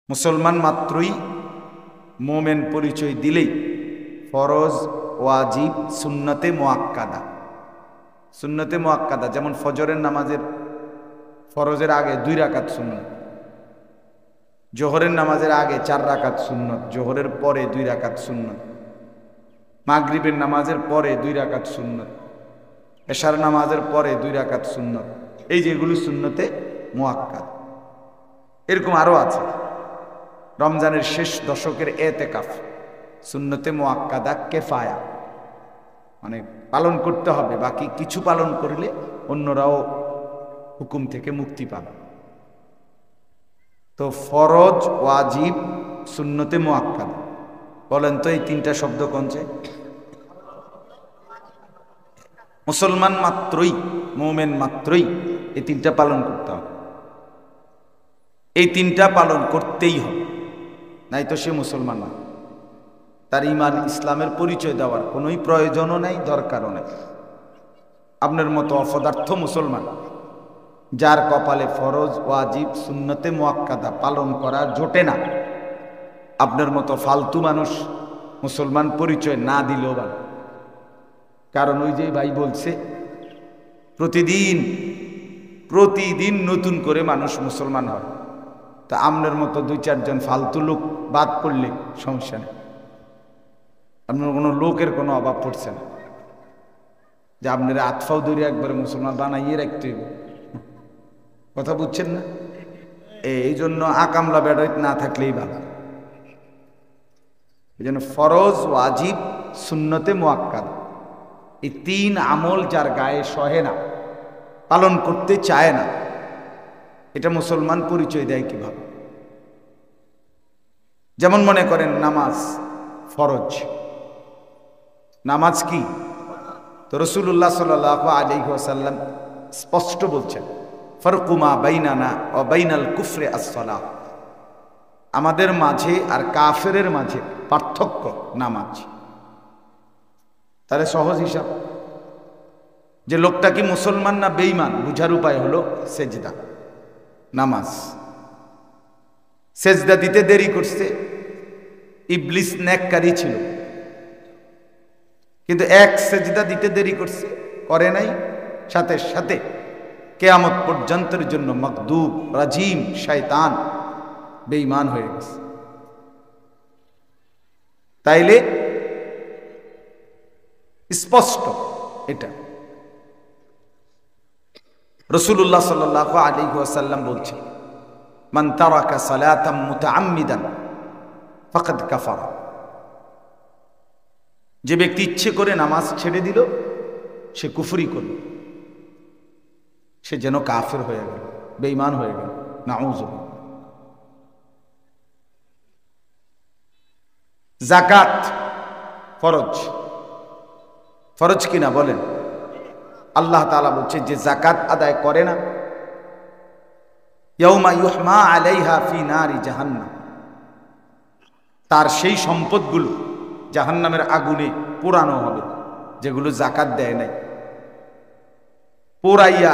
মুসলমান মাত্রই মোমেন পরিচয় দিলেই ফরজ, ওয়াজিব, সুন্নতে মুআক্কাদা। সুন্নতে মুআক্কাদা যেমন ফজরের নামাজের ফরজের আগে 2 রাকাত সুন্নত, জোহরের নামাজের আগে 4 রাকাত সুন্নত, জোহরের পরে 2 রাকাত সুন্নত, মাগরিবের নামাজের পরে 2 রাকাত সুন্নত, এশার নামাজের পরে 2 রাকাত সুন্নত। এই যেগুলো সুন্নতে মুআক্কাদ। এরকম আরো আছে। রমজানের শেষ দশকের এতেকাফ সুন্নতে মুআক্কাদা কেফায়া, মানে পালন করতে হবে, বাকি কিছু পালন করলে অন্যরাও হুকুম থেকে মুক্তি পাবে। তো ফরজ, ওয়াজিব, সুন্নতে মুআক্কাদা, বলেন তো এই 3টা শব্দ কোনছে? মুসলমান মাত্রই, মুমিন মাত্রই এই 3টা পালন করতে হবে। এই 3টা পালন করতেই হবে, নাই তো সে মুসলমান না। তার ঈমান ইসলামের পরিচয় দেওয়ার কোনোই প্রয়োজনও নাই, দরকারও নেই। আপনার মতো অপদার্থ মুসলমান যার কপালে ফরজ, ওয়াজিব, সুন্নতে মুআক্কাদা পালন করা জোটে না, আপনার মতো ফালতু মানুষ মুসলমান পরিচয় না দিলেও ভালো। কারণ ওই যে ভাই বলছে, প্রতিদিন নতুন করে মানুষ মুসলমান হয়। তা আপনার মতো 2-4 জন ফালতু লোক বাদ পড়লে সমস্যা নেই, আপনার কোনো লোকের কোনো অভাব পড়ছে না যে আপনারা আতফাও ধরে একবারে মুসলমান বানাইয়ে রাখতে হবে। কথা বুঝছেন না? এই জন্য আকামলা বেড়াইত না থাকলেই ভালো। এই জন্য ফরজ, ওয়াজিব, সুন্নতে মুআক্কাদা এই 3 আমল যার গায়ে সহে না, পালন করতে চায় না, এটা মুসলমান পরিচয় দেয় কিভাবে? যেমন মনে করেন নামাজ ফরজ, নামাজ কি? তো রাসূলুল্লাহ সাল্লাল্লাহু আলাইহি ওয়াসাল্লাম স্পষ্ট বলছেন, ফারকু মা বাইনানা ওয়া বাইনাল কুফরি আস-সালাহ, আমাদের মাঝে আর কাফেরের মাঝে পার্থক্য নামাজ। তাহলে সহজ হিসাব যে লোকটা কি মুসলমান না বেঈমান বুঝার উপায় হলো সেজদা, নামাজ। সেজদা দিতে দেরি করছে, ইবলিস নেককারী ছিল, কিন্তু এক সেজদা দিতে দেরি করছে, করে নাই, সাথে সাথে কিয়ামত পর্যন্তের জন্য মাকদুব, রাজিম, শয়তান, বেঈমান হয়ে গেছে। তাইলে স্পষ্ট এটা। রাসূলুল্লাহ সাল্লাল্লাহু আলাইহি ওয়াসাল্লাম বলছেন, মান তারাকা সালাতাম মুতাআম্মিদান ফাকাদ কাফারা, যে ব্যক্তি ইচ্ছে করে নামাজ ছেড়ে দিল সে কুফরি করল, সে যেন কাফের হয়ে গেল, বেঈমান হয়ে গেল। নাউযুবিল্লাহ। যাকাত ফরজ, ফরজ কিনা বলেন? আল্লাহ তাআলা বলছে যে যাকাত আদায় করে না, ইয়াউমা ইউহমা আলাইহা ফি নারি জাহান্নাম, তার সেই সম্পদগুলো জাহান্নামের আগুনে পোড়ানো হবে যেগুলো যাকাত দেয় নাই। পোড়াইয়া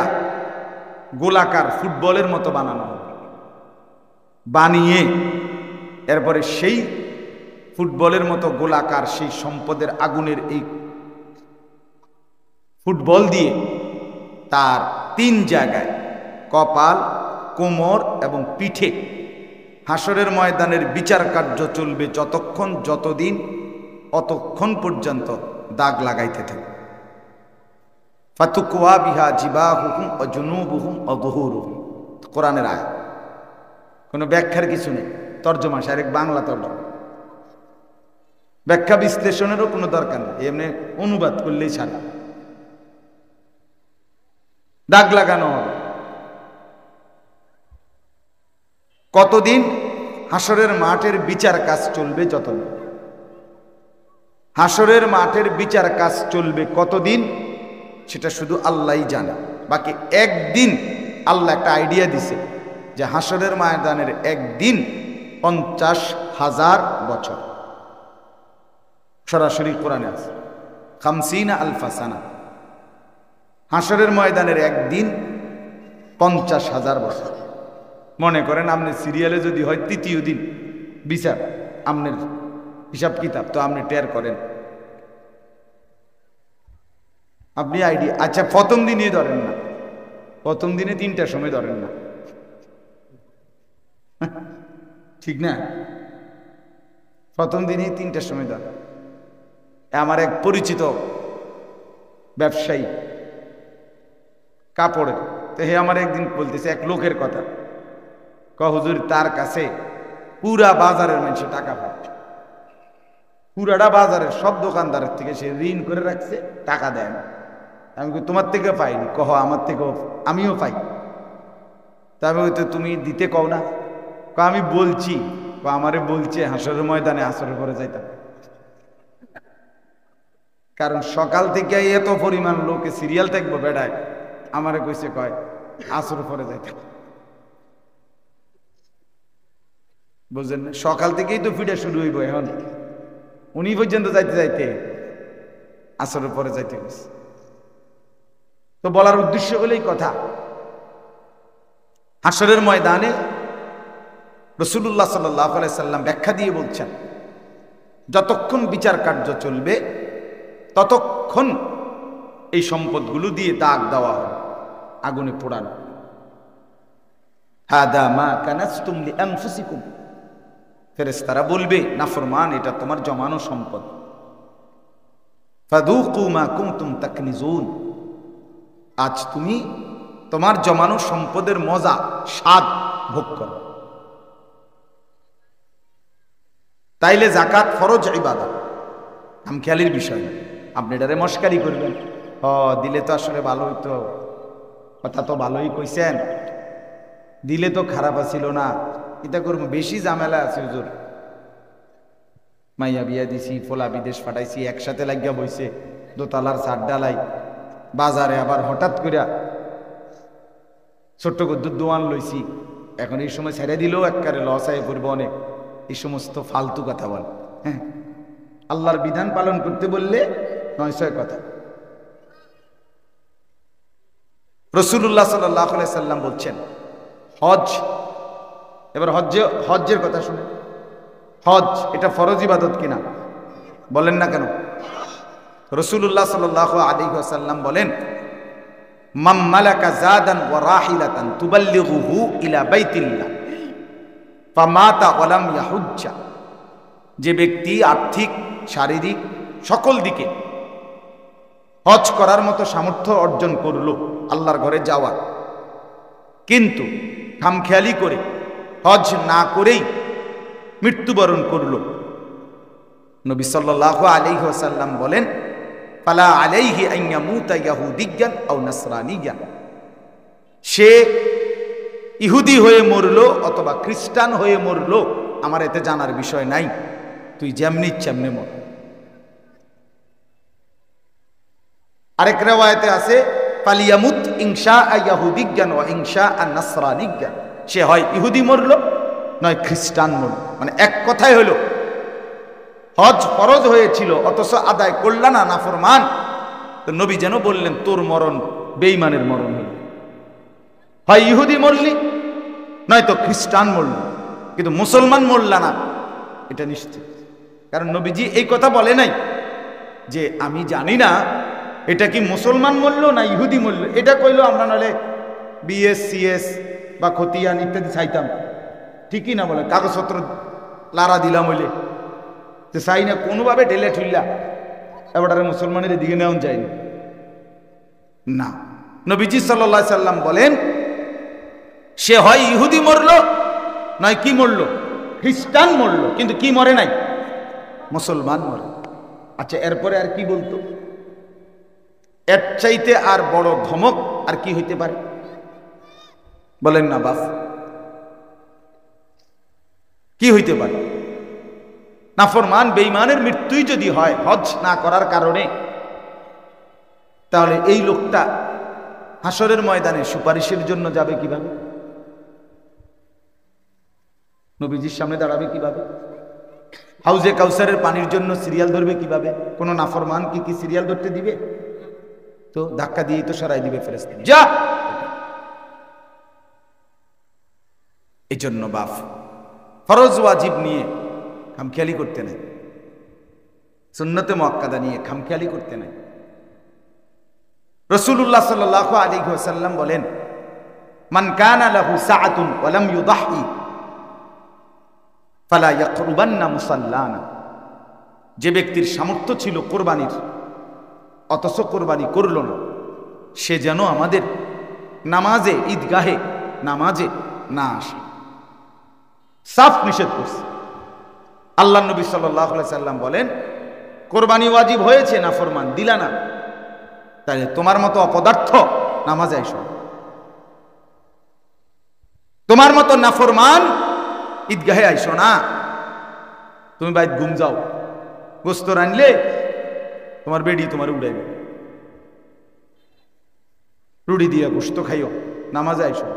গোলাকার ফুটবলের মতো বানানো হবে, বানিয়ে এরপরে সেই ফুটবলের মতো গোলাকার সেই সম্পদের আগুনের এই ফুটবল দিয়ে তার 3 জায়গায় কপাল, কোমর এবং পিঠে হাসরের ময়দানের বিচার কার্য চলবে যতক্ষণ, যতদিন, অতক্ষণ পর্যন্ত দাগ লাগাইতে থাকে। ফাতুকওয়া বিহা জিবাহুহুম ওয়া জুনুবুহুম ওয়া যুহুরুহুম, কোরআনের আয়াত, কোনো ব্যাখ্যার কিছু নেই, তর্জমা, ডাইরেক্ট বাংলা তর্জমা, ব্যাখ্যা বিশ্লেষণেরও কোনো দরকার নেই, এমনি অনুবাদ করলেই ছাড়া। দাগ লাগানো হবে কতদিন? হাসরের মাঠের বিচার কাজ চলবে যতদিন। হাসরের মাঠের বিচার কাজ চলবে কতদিন সেটা শুধু আল্লাহই জানে। বাকি একদিন আল্লাহ একটা আইডিয়া দিছে যে হাসরের ময়দানের একদিন 50,000 বছর, সরাসরি কোরআনে আছে 50 আলফা সানা। হাসরের ময়দানের একদিন 50,000 বছর। মনে করেন আপনার সিরিয়ালে যদি হয় তৃতীয় দিন বিচার, আপনার হিসাব কিতাব তো আপনি টের করেন, আপনি আইডিয়া। আচ্ছা প্রথম দিনই ধরেন না, প্রথম দিনে 3টার সময় ধরেন না, ঠিক না? প্রথম দিনই 3টার সময় ধরেন। আমার এক পরিচিত ব্যবসায়ী কাপড়ের, তো হে আমার একদিন বলতেছে এক লোকের কথা, হুজুর তার কাছে পুরা বাজারের মানুষে টাকা পায়, পুরাটা বাজারের সব দোকানদারের থেকে সে ঋণ করে রাখছে, টাকা দেয় না। আমি তোমার থেকে পাইনি, কহ আমার থেকেও আমিও পাই। তবে হয়তো তুমি দিতে কও না, আমি বলছি, আমারে বলছে হাসরের ময়দানে আসরের পরে যাইতাম, কারণ সকাল থেকে এত পরিমাণ লোকে সিরিয়াল থাকবো বেড়ায়, আমারে কইছে কয় আসরের পরে যাইতাম। বুঝলেন না? সকাল থেকেই তো ফিডা শুরু হইব, এখন উনি পর্যন্ত যাইতে যাইতে আসরের পরে যাইতে গেছে। তো বলার উদ্দেশ্য হলেই কথা, হাসরের ময়দানে রাসূলুল্লাহ সাল্লাল্লাহু আলাইহি সাল্লাম ব্যাখ্যা দিয়ে বলছেন, যতক্ষণ বিচার কার্য চলবে ততক্ষণ এই সম্পদগুলো দিয়ে দাগ দেওয়া হবে, আগুনে পোড়ানো। হাদা মা কানাসতুম লিআনফুসিকুম, ফেরেশতারা বলবে নাফরমান এটা তোমার জমানো সম্পদ। ফাদুকু মা কুনতুম তাকনিজুন, আজ তুমি তোমার জমানো সম্পদের মজা স্বাদ ভোগ করো। তাইলে যাকাত ফরজ ইবাদত, আমখেয়ালির বিষয় না। আপনি এটারে মস্কারি করবেন, দিলে তো আসলে ভালো হইতো, কথা তো ভালোই কইছেন, দিলে তো খারাপ আছিল না, এটা করবো, বেশি ঝামেলা আছে হুজুর, মাইয়া বিয়া দিছি, ফোলা বিদেশ পাঠাইছি, একসাথে লাগিয়া বইছে, দোতলার ছাদ ডালাই, বাজারে আবার হঠাৎ করিয়া ছোট্ট কুদ্দুর দোয়ান লইছি, এখন এই সময় ছেড়ে দিলেও একবারে লস হয়ে পড়বে অনেক। এই সমস্ত ফালতু কথা বল। হ্যাঁ, আল্লাহর বিধান পালন করতে বললে 900 কথা। রাসূলুল্লাহ সাল্লাল্লাহু আলাইহি সাল্লাম বলছেন হজ, এবার হজ্জের কথা শুনে, হজ এটা ফরজ ইবাদত কিনা বলেন না কেন? রাসূলুল্লাহ সাল্লাল্লাহু আলাইহি ওয়াসাল্লাম বলেন, মান মালাকা জাদান ওয়া রাহিলাতান তুবাল্লিগুহু ইলা বাইতিল্লাহ ফামাতা ওয়া লাম ইয়াহুজ্জা, যে ব্যক্তি আর্থিক শারীরিক সকল দিকে হজ করার মতো সামর্থ্য অর্জন করলো আল্লাহর ঘরে যাওয়ার, কিন্তু খামখেয়ালি করে হজ না করেই মৃত্যুবরণ করলো, নবী সাল্লাল্লাহু আলাইহি ওয়াসাল্লাম বলেন ফালা আলাইহি আন ইয়ামুতা ইয়াহুদিয়ান আও নাসরানিয়ান, সে ইহুদি হয়ে মরলো অথবা খ্রিস্টান হয়ে মরলো, আমার এতে জানার বিষয় নাই, তুই যেমনি ইচ্ছা মর। আরেক রিওয়ায়াতে আছে ফালিয়ামুত ইনশা ইয়াহুদিয়ান ওয়া ইনশা নাসরানিয়ান, সে হয় ইহুদি মরলো নয় খ্রিস্টান মরলো। মানে এক কথাই হলো হজ ফরজ হয়েছিল অথচ আদায় করলা না, নাফরমান। তো নবী যেন বললেন তোর মরণ বেঈমানের মরণ হল, হয় ইহুদি মরলি নয়তো খ্রিস্টান মরলি, কিন্তু মুসলমান মরলা না, এটা নিশ্চিত। কারণ নবীজি এই কথা বলে নাই যে আমি জানি না এটা কি মুসলমান মরল না ইহুদি মরল, এটা কইলো আমরা নাহলে বিএস সিএস বা খতিয়ান ইত্যাদি চাইতাম, ঠিকই না? বলে কাগজপত্র লারা দিলাম হইলে যে চাই না, কোনোভাবে ঢেলে ঠুললা এবারে মুসলমানের দিকে নেওয়া যায়নি না। নবীজি সাল্লাল্লাহু আলাইহি সাল্লাম বলেন সে হয় ইহুদি মরল নয় কি মরল, খ্রিস্টান মরল, কিন্তু কি মরে নাই, মুসলমান মরে। আচ্ছা এরপরে আর কি বলতো? এর চাইতে আর বড় ধমক আর কি হইতে পারে বলেন না বাস? কি হইতে পারে? নাফরমান বেঈমানের মৃত্যুই যদি হয় হজ না করার কারণে, তাহলে এই লোকটা হাসরের ময়দানে সুপারিশের জন্য যাবে কিভাবে? নবীজির সামনে দাঁড়াবে কিভাবে? হাউজে কাউসারের পানির জন্য সিরিয়াল ধরবে কিভাবে? কোন নাফরমান কি সিরিয়াল ধরতে দিবে? তো ধাক্কা দিয়েই তো সরাই দিবে ফেরেশতা, যা। এই জন্য বাপ ফরজ ওয়াজিব নিয়ে খামখেয়ালি করতে নাই, সুন্নতে মুআক্কাদা নিয়ে খামখেয়ালি করতে নাই। রাসূলুল্লাহ সাল্লাল্লাহু আলাইহি ওয়াসাল্লাম বলেন, মান কানা লাহু সাআতুন ওয়া লাম ইউদাহি ফালা ইয়াকরুবান্না মুসাল্লানা। যে ব্যক্তির সামর্থ্য ছিল কোরবানির অথচ কোরবানি করল না, সে যেন আমাদের নামাজে, ঈদগাহে নামাজে না আসে। সাফ নিষেধ করছে। আল্লাহ নবী সাল্লাল্লাহু আলাইহি সাল্লাম বলেন, কোরবানি ওয়াজিব হয়েছে, নাফরমান দিলা না, তাহলে তোমার মতো অপদার্থ নামাজে আইসো, তোমার মতো নাফরমান ঈদগাহে আইসো না। তুমি বাইত ঘুম যাও, গোস্ত রানলে তোমার বেডি তোমার উড়াইবে, রুটি দিয়া গোস্ত খাইও, নামাজে আইসো।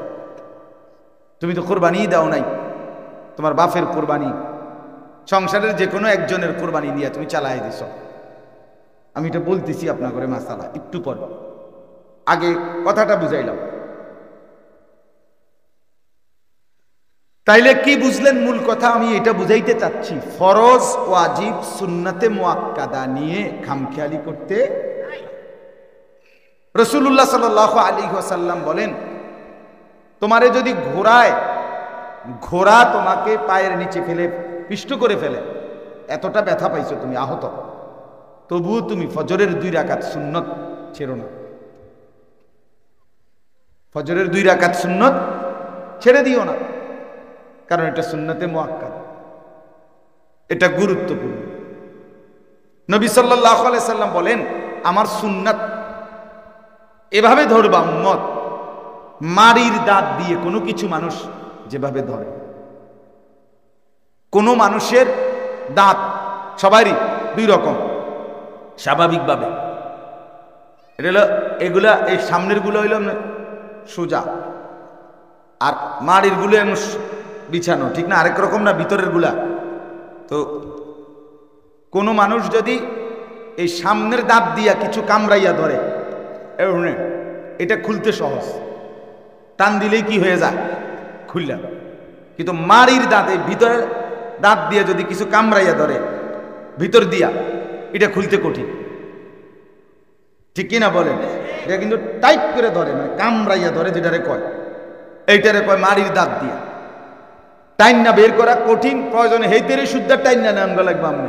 তুমি তো কোরবানি দাও নাই, তোমার বাপের কোরবানি, সংসারের যে কোনো একজনের কোরবানি নিয়ে তুমি চালাই দিছ। আমি এটা বলতেছি আপনার ঘরে মাসালা, একটু পর আগে কথাটা বুঝাইলাম। তাইলে কি বুঝলেন? মূল কথা আমি এটা বুঝাইতে চাচ্ছি, ফরজ ওয়াজিব সুন্নাতে মুআক্কাদা নিয়ে খামখেয়ালি করতে। রাসূলুল্লাহ সাল্লাল্লাহু আলাইহি ওয়াসাল্লাম বলেন, তোমারে যদি ঘোড়া তোমাকে পায়ের নিচে ফেলে পিষ্ট করে ফেলে, এতটা ব্যথা পাইছো তুমি, আহত, তবুও তুমি ফজরের 2 রাকাত সুন্নত ছেড়ো না। ফজরের 2 রাকাত সুন্নত ছেড়ে দিও না, কারণ এটা সুন্নতে মুআক্কাদা, এটা গুরুত্বপূর্ণ। নবী সাল্লাল্লাহু আলাইহি সাল্লাম বলেন, আমার সুন্নাত এভাবে ধরবা উম্মত, মাড়ির দাঁত দিয়ে কোনো কিছু মানুষ যেভাবে ধরে, কোনো মানুষের দাঁত সবারই 2 রকম, স্বাভাবিকভাবে এগুলা এই সামনের গুলো হইল সোজা, আর মাড়ির গুলো বিছানো, ঠিক না? আরেক রকম না ভিতরের গুলা। তো কোনো মানুষ যদি এই সামনের দাঁত দিয়া কিছু কামড়াইয়া ধরে, এটা খুলতে সহজ, টান দিলেই কি হয়ে যায়, খুললাম। কিন্তু মাড়ির দাঁত, এই ভিতরের দাঁত দিয়ে যদি কিছু কামড়াইয়া ধরে ভিতর দিয়া, এটা খুলতে কঠিন, ঠিক কিনা বলেন? এটা কিন্তু টাইট করে ধরে, মানে কামড়াইয়া ধরে, যেটারে কয়, এইটারে কয় মাড়ির দাঁত দিয়া। টাইন না বের করা কঠিন, প্রয়োজনে হেইতেরে শুদ্ধা টাইন না নেওয়া লাগবে আপনি,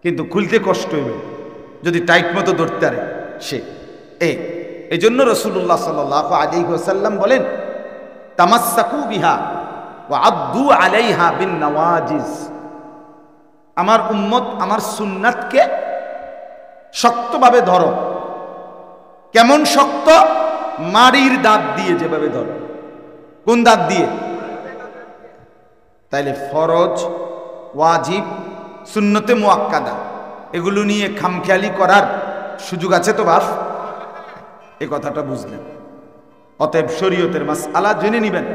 কিন্তু খুলতে কষ্ট হইবে যদি টাইট মতো ধরতে পারে সে। এই জন্য রাসূলুল্লাহ সাল্লাল্লাহু আলাইহি ওয়াসাল্লাম বলেন, তামাসসাকু বিহা ওয়া আদ্দু আলাইহা বিন নওয়াজিজ। আমার উম্মত আমার সুন্নাতকে শক্তভাবে ধরো। কেমন শক্ত? মাড়ির দাঁত দিয়ে যেভাবে ধরো। কোন দাঁত দিয়ে? তাইলে ফরজ, ওয়াজিব, সুন্নতে মুআক্কাদা এগুলো নিয়ে খামখেয়ালি করার সুযোগ আছে তো বাপ? এই কথাটা বুঝলেন? অতএব শরীয়তের মাসআলা জেনে নিবেন,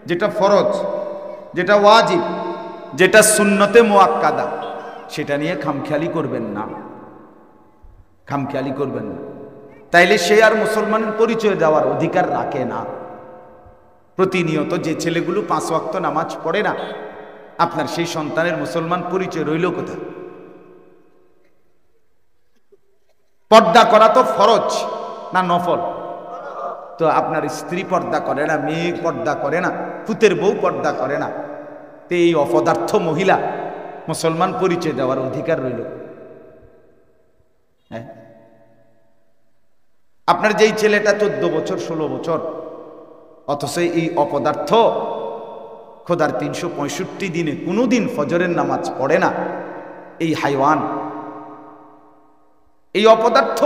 যেটা ফরজ, যেটা ওয়াজিব, যেটা সুন্নতে মুআক্কাদা, সেটা নিয়ে খামখেয়ালি করবেন না, খামখেয়ালি করবেন না। তাইলে সে আর মুসলমানের পরিচয় দেওয়ার অধিকার রাখে না। প্রতিনিয়ত যে ছেলেগুলো 5 ওয়াক্ত নামাজ পড়ে না, আপনার সেই সন্তানের মুসলমান পরিচয় রইল কোথায়? পর্দা করা তো ফরজ না নফল? তো আপনার স্ত্রী পর্দা করে না, মেয়ে পর্দা করে না, পুতের বউ পর্দা করে না, তো এই অপদার্থ মহিলা মুসলমান পরিচয় দেওয়ার অধিকার রইল? হ্যাঁ, আপনার যেই ছেলেটা 14 বছর 16 বছর, অথচ এই অপদার্থ খোদার 365 দিনে কোনোদিন ফজরের নামাজ পড়ে না, এই হাইওয়ান, এই অপদার্থ,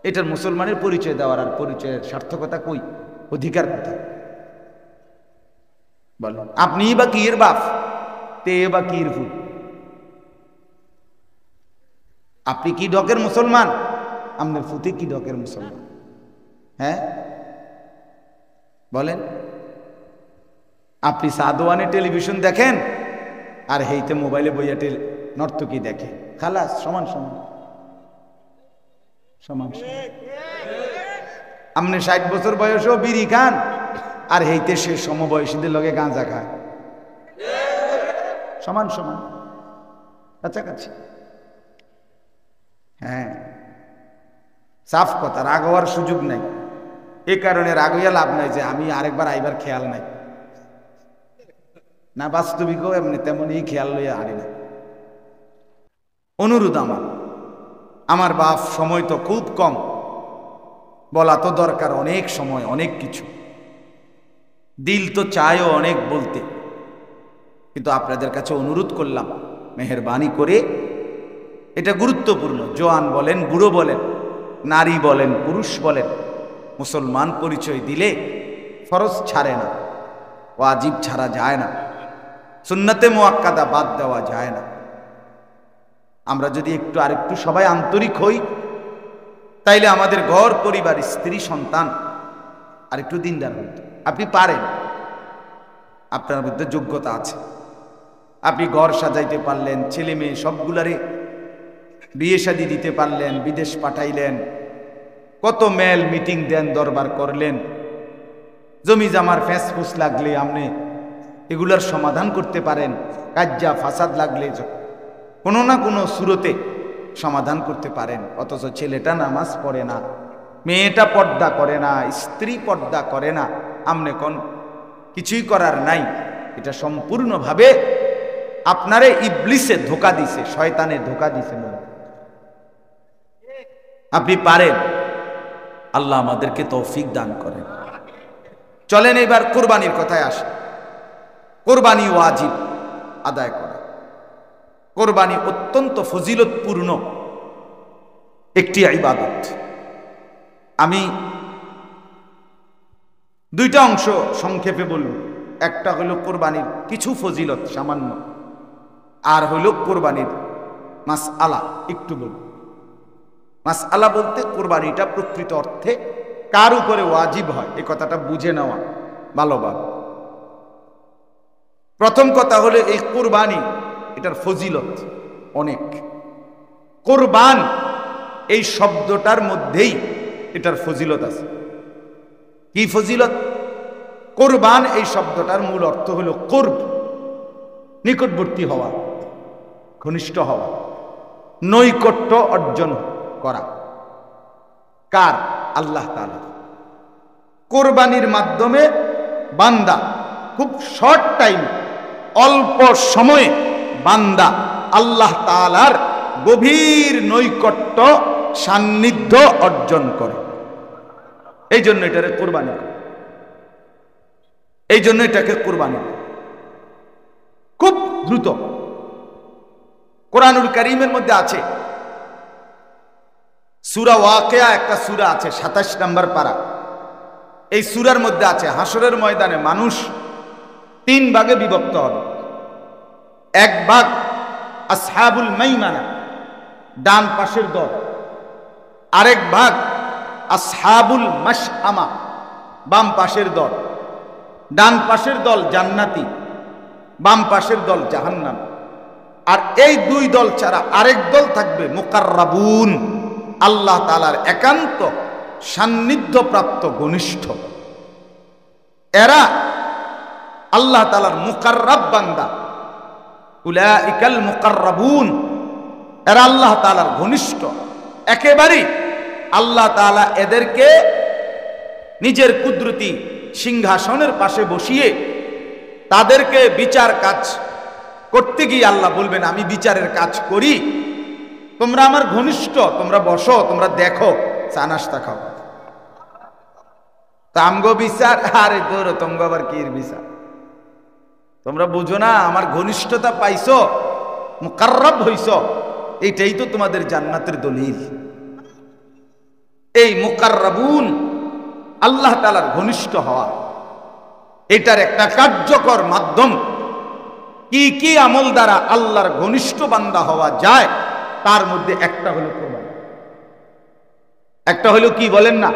এটার মুসলমানের পরিচয় দেওয়ার আর পরিচয়ের সার্থকতা কই, অধিকার কোথায় বলেন? আপনি বা কি এর বাপ, তে বা কি এর ফুল? আপনি কি ডকের মুসলমান? আপনার ফুতে কি ডকের মুসলমান? হ্যাঁ বলেন? আপনি সাদওয়ানে টেলিভিশন দেখেন আর হেইতে মোবাইলে বইয়া নর্তকী দেখে, খালাস, সমান সমান সমান। আপনি 60 বছর বয়সেও বিড়ি খান আর হেইতে সে সমবয়সীদের লগে গাঁজা খায়, সমান সমান কাছাকাছি। হ্যাঁ, সাফ কথা, রাগ হওয়ার সুযোগ নাই। এ কারণে রাগ হইয়া লাভ নাই যে আমি আরেকবার আইবার খেয়াল নাই না, বাস্তবিকও এমনি তেমনই খেয়াল লইয়া হারি না। অনুরোধ আমার বাপ, সময় তো খুব কম, বলা তো দরকার অনেক সময়, অনেক কিছু, দিল তো চায়ও অনেক বলতে, কিন্তু আপনাদের কাছে অনুরোধ করলাম মেহেরবানি করে, এটা গুরুত্বপূর্ণ। জোয়ান বলেন, বুড়ো বলেন, নারী বলেন, পুরুষ বলেন, মুসলমান পরিচয় দিলে ফরজ ছাড়ে না, ওয়াজিব ছাড়া যায় না, সুন্নতে মুআক্কাদা বাদ দেওয়া যায় না। আমরা যদি একটু আরেকটু সবাই আন্তরিক হই, তাইলে আমাদের ঘর পরিবার, স্ত্রী সন্তান আরেকটু দিনদার হইত। আপনি পারেন, আপনার মধ্যে যোগ্যতা আছে, আপনি ঘর সাজাইতে পারলেন, ছেলে মেয়ে সবগুলারে বিয়ে শাদী দিতে পারলেন, বিদেশ পাঠাইলেন, কত মেল মিটিং দেন, দরবার করলেন, জমি জামার ফ্যাঁসফুস লাগলে আপনি এগুলার সমাধান করতে পারেন, কাজ্জা ফাসাদ লাগলে কোনো না কোনো সুরতে সমাধান করতে পারেন। অথচ ছেলেটা নামাজ পড়ে না, মেয়েটা পর্দা করে না, স্ত্রী পর্দা করে না, আমনে কোন কিছুই করার নাই। এটা সম্পূর্ণভাবে আপনারে ইবলিসে ধোকা দিছে, শয়তানে ধোকা দিছে। আপনি পারেন, আল্লাহ আমাদেরকে তৌফিক দান করেন। চলেন এবার কুরবানির কথায় আসে। কুরবানি ওয়াজিব আদায় করা। কুরবানি অত্যন্ত ফজিলতপূর্ণ একটি ইবাদত। আমি দুইটা অংশ সংক্ষেপে বলব। একটা হলো কুরবানির কিছু ফজিলত সামান্য, আর হলো কুরবানির মাসআলা একটু বলব। মাসআলা বলতে কুরবানিটা প্রকৃত অর্থে কার উপরে ওয়াজিব হয়, এই কথাটা বুঝে নেওয়া ভালোভাবে। প্রথম কথা হলো এই কুরবানি, এটার ফজিলত অনেক। কুরবান এই শব্দটার মধ্যেই এটার ফজিলত আছে। কি ফজিলত? কুরবান এই শব্দটার মূল অর্থ হলো কুরব, নিকটবর্তী হওয়া, ঘনিষ্ঠ হওয়া, নৈকট্য অর্জন করা। কার? আল্লাহ তাআলা। কুরবানির মাধ্যমে বান্দা খুব শর্ট টাইম, অল্প সময়ে বান্দা আল্লাহ তাআলার গভীর নৈকট্য সান্নিধ্য অর্জন করে। এই জন্য এটাকে কুরবানি, এই জন্য এটাকে কুরবানি খুব দ্রুত। কোরআনুল কারীমের মধ্যে আছে, সূরা ওয়াকিয়া একটা সূরা আছে, 27 নম্বর পারা। এই সূরার মধ্যে আছে হাসরের ময়দানে মানুষ 3 ভাগে বিভক্ত হবে। এক ভাগ আসহাবুল মাইমানা, ডান পাশের দল। আরেক ভাগ আসহাবুল মাশআমা, বাম পাশের দল। ডান পাশের দল জান্নাতি, বাম পাশের দল জাহান্নাম। আর এই দুই দল ছাড়া আরেক দল থাকবে মুকাররাবুন, আল্লাহ তাআলার একান্ত সান্নিধ্যপ্রাপ্ত ঘনিষ্ঠ। এরা আল্লাহ তাআলার মুকাররাব বান্দা, উলাইকাল মুকাররাবুন, এরা আল্লাহ তাআলার ঘনিষ্ঠ। একেবারেই আল্লাহ তাআলা এদেরকে নিজের কুদরতি সিংহাসনের পাশে বসিয়ে তাদেরকে বিচার কাজ করতে গিয়ে আল্লাহ বলবেন, আমি বিচারের কাজ করি, তোমরা আমার ঘনিষ্ঠ, তোমরা বসো, তোমরা দেখো, চা নাস্তা খাও। তামগো বিচার, আরে দৌড়ো, তোমগো আবার কি বিচার? তোমরা বুঝো না আমার ঘনিষ্ঠতা পাইছো, মুকাররাব হইছো, এইটাই তো তোমাদের জান্নাতের দলিল। এই মুকাররাবুন, আল্লাহ তাআলার ঘনিষ্ঠ হওয়া, এটার একটা কার্যকর মাধ্যম। কি কি আমল দ্বারা আল্লাহর ঘনিষ্ঠ বান্দা হওয়া যায়, তার মধ্যে একটা হলো কুরবানি। একটা হলো কি বলেন না?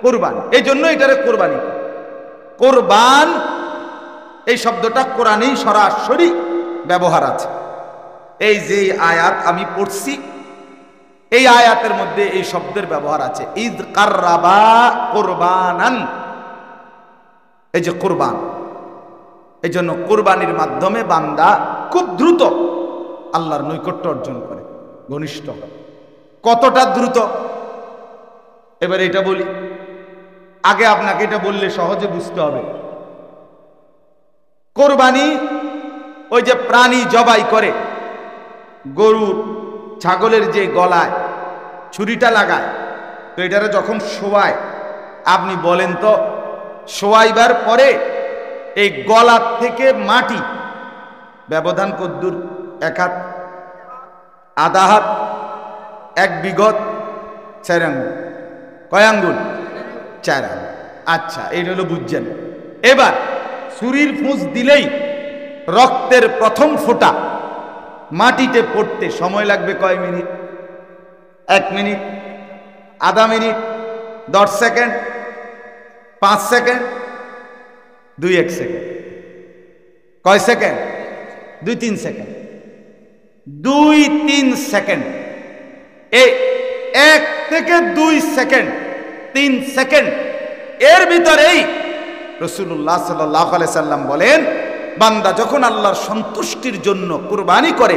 কুরবানি। এই জন্য এটারে কুরবানি। কুরবান এই শব্দটা কোরআনেই সরাসরি ব্যবহার আছে। এই যে আয়াত আমি পড়ছি, এই আয়াতের মধ্যে এই শব্দের ব্যবহার আছে। ইদ কাররাবা কুরবানান, এই যে কুরবান, এই জন্য কুরবানির মাধ্যমে বান্দা খুব দ্রুত আল্লাহর নৈকট্য অর্জন করে, ঘনিষ্ঠ। কতটা দ্রুত এবার এটা বলি, আগে আপনাকে এটা বললে সহজে বুঝতে হবে। কোরবানি ওই যে প্রাণী জবাই করে, গরু ছাগলের যে গলায় ছুরিটা লাগায়, তো এটারে যখন শোয়ায়, আপনি বলেন তো শোয়াইবার পরে এই গলার থেকে মাটি ব্যবধান কদ্দুর? 1 হাত, আধা হাত, 1 বিঘত, 4 আঙ্গুল। কয় আঙ্গুল? 4 আঙ্গুল। আচ্ছা, এই হলো বুঝছেন। এবার ছুরির ফুঁস দিলেই রক্তের প্রথম ফোঁটা মাটিতে পড়তে সময় লাগবে কয় মিনিট? 1 মিনিট, আধা মিনিট, 10 সেকেন্ড, 5 সেকেন্ড, 2-1 সেকেন্ড। কয় সেকেন্ড? 2-3 সেকেন্ড। 2-3 সেকেন্ড। এই 1 থেকে 2 সেকেন্ড, 3 সেকেন্ড এর ভিতরেই রাসূলুল্লাহ সাল্লাল্লাহু আলাইহি সাল্লাম বলেন, বান্দা যখন আল্লাহর সন্তুষ্টির জন্য কুরবানি করে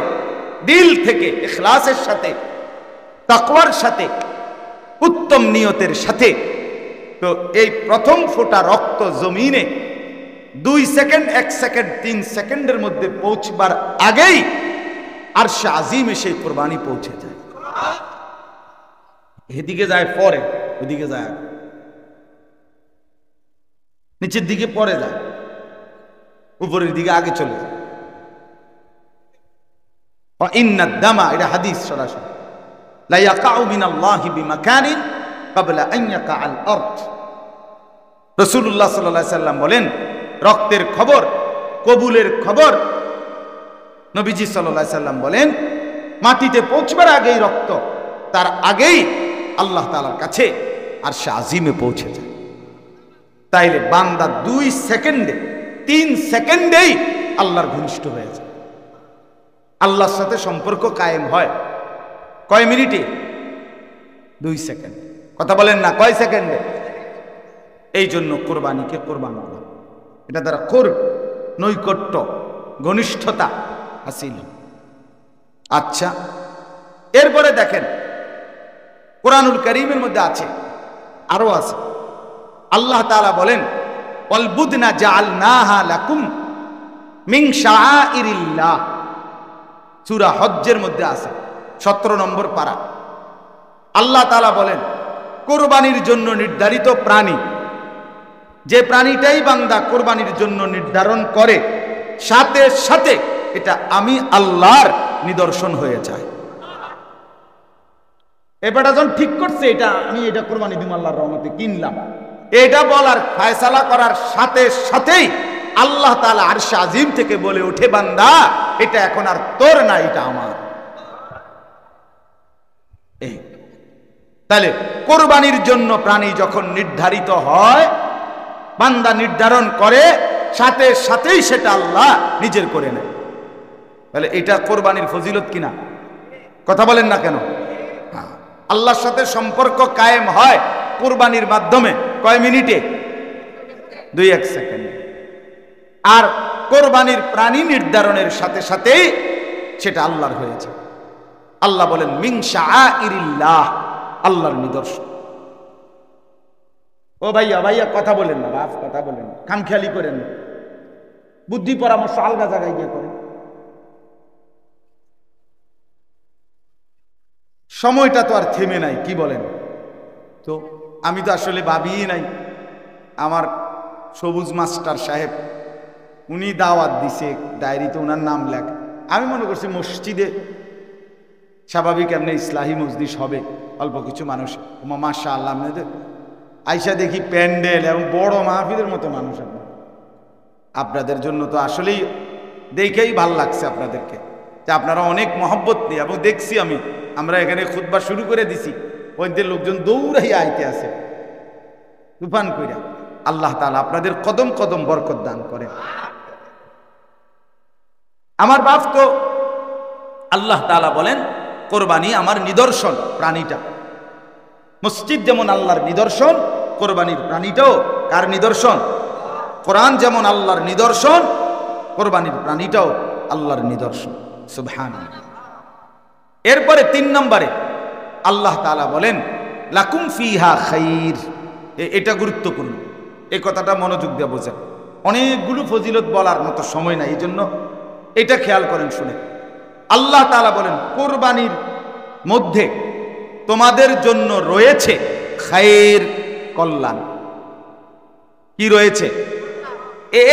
দিল থেকে, ইখলাসের সাথে, তাকওয়ার সাথে, উত্তম নিয়তের সাথে, তো এই প্রথম ফোঁটা রক্ত জমিনে 2 সেকেন্ড, 1 সেকেন্ড, 3 সেকেন্ডের মধ্যে পৌঁছবার আগেই আরশে আজিমে সেই কুরবানি পৌঁছে যায়। এদিকে যায় পরে, ওদিকে যায় আগে, নিচের দিকে পরে যায়, উপরের দিকে আগে চলে যায়। ইন্নাদ দামা, এটা হাদিস সরাসরি, লা ইয়াকাউ মিনাল্লাহি বিমাকানিন ক্বাবলা আন ইয়াকাআল আরদ। রাসূলুল্লাহ সাল্লাল্লাহু আলাইহি সাল্লাম বলেন, রক্তের খবর, কবুলের খবর, নবীজি সাল্লাল্লাহু আলাইহি সাল্লাম বলেন, মাটিতে পৌঁছবার আগেই রক্ত, তার আগেই আল্লাহ তাআলার কাছে আরশে আজিমে পৌঁছে যায়। তাইলে বান্দা 2 সেকেন্ডে, 3 সেকেন্ডেই আল্লাহর ঘনিষ্ঠ হয়ে যায়, আল্লাহর সাথে সম্পর্ক কায়েম হয়। কয় মিনিটে? 2 সেকেন্ড। কথা বলেন না, কয় সেকেন্ডে? এই জন্য কোরবানিকে কোরবান করা, এটা দ্বারা নৈকট্য, ঘনিষ্ঠতা হাসিল। আচ্ছা, এরপরে দেখেন কোরআনুল কারীমের মধ্যে আছে, আরো আছে। আল্লাহ তাআলা বলেন, ওয়াল বুদনা জাআলনাহা লাকুম মিন শাআইরিল্লাহ। সূরা হজ্জের মধ্যে আছে, 17 নম্বর পারা। আল্লাহ তাআলা বলেন, কোরবানির জন্য নির্ধারিত প্রাণী, যে প্রাণীটাই বান্দা কোরবানির জন্য নির্ধারণ করে, সাথে সাথে এটা আমি আল্লাহর নিদর্শন হয়ে যায়। এবারটা যখন ঠিক করছে, এটা আমি এটা কোরবানি দিব আল্লাহর রহমতে কিনলাম, এটা বলার ফয়সালা করার সাথে সাথেই আল্লাহ তাআলা আরশে আজিম থেকে বলে ওঠে, বান্দা এটা এখন আর তোর না, এটা আমার। তাহলে কোরবানির জন্য প্রাণী যখন নির্ধারিত হয়, বান্দা নির্ধারণ করে, সাথে সাথেই সেটা আল্লাহ নিজের করে নেয়। তাহলে এটা কোরবানির ফজিলত কিনা? কথা বলেন না কেন? আল্লাহর সাথে সম্পর্ক কায়েম হয় কোরবানির মাধ্যমে। কয় মিনিটে? 2-1 সেকেন্ড। আর কোরবানির প্রাণী নির্ধারণের সাথে সাথেই সেটা আল্লাহর হয়েছে। আল্লাহ বলেন, মিন শাআইরিল্লাহ, আল্লাহর নিদর্শন। ও ভাইয়া ভাইয়া কথা বলেন না, বাপ কথা বলেন না, খামখেয়ালি করেন না, বুদ্ধি পরামর্শ আলগা জায়গায় গিয়ে করেন। সময়টা তো আর থেমে নাই, কি বলেন? তো আমি তো আসলে ভাবিই নাই, আমার সবুজ মাস্টার সাহেব উনি দাওয়াত দিছে, ডায়েরিতে ওনার নাম লেখ। আমি মনে করছি মসজিদে স্বাভাবিক এমনি ইসলাহি মজলিস হবে, অল্প কিছু মানুষ, মাশাআল্লাহ। আইসা দেখি প্যান্ডেল এবং বড় মাহফিলের মতো মানুষ। আপনাদের জন্য তো আসলেই দেখেই ভাল লাগছে আপনাদেরকে, যে আপনারা অনেক মহব্বত নিয়ে, এবং দেখছি আমরা এখানে খুতবা শুরু করে দিছি, ওইদের লোকজন দৌড়াই আইতে আছে তুফান কইরা। আল্লাহ তাআলা আপনাদের কদম কদম বরকত দান করেন। আমার বাপ তো আল্লাহ তাআলা বলেন, কোরবানি আমার নিদর্শন। প্রাণীটা, মসজিদ যেমন আল্লাহর নিদর্শন, কোরবানির প্রাণীটাও কার নিদর্শন? কোরআন যেমন আল্লাহর নিদর্শন, কোরবানির প্রাণীটাও আল্লাহর নিদর্শন। সুবহানাল্লাহ। এরপরে 3 নম্বরে আল্লাহ তাআলা বলেন লাকুম ফিহা খাইর। এটা গুরুত্বপূর্ণ, এই কথাটা মনোযোগ দিয়ে বোঝেন। অনেকগুলো ফজিলত বলার মতো সময় নাই, এই জন্য এটা খেয়াল করেন, শুনে। আল্লাহ তাআলা বলেন কোরবানির মধ্যে তোমাদের জন্য রয়েছে খায়ের, কল্যাণ। কি রয়েছে?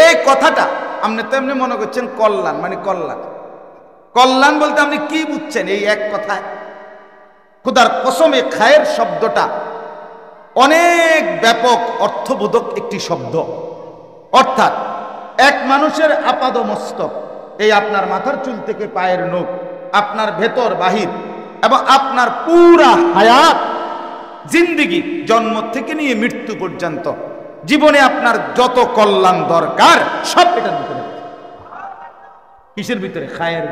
এই কথাটা আপনি তো এমনি মনে করছেন কল্যাণ মানে কল্যাণ। কল্যাণ বলতে আপনি কি বুঝছেন এই এক কথায়? খোদার কসমে খায়ের শব্দটা অনেক ব্যাপক অর্থবোধক একটি শব্দ। অর্থাৎ এক মানুষের আপাদ মস্তক, এই আপনার মাথার চুল থেকে পায়ের নখ, আপনার ভেতর বাহির এবং আপনার পুরা হায়াত জিন্দেগি, জন্ম থেকে নিয়ে মৃত্যু পর্যন্ত জীবনে আপনার যত কল্যাণ দরকার সব এটার ভিতরে। কিসের ভিতরে? খায়ের।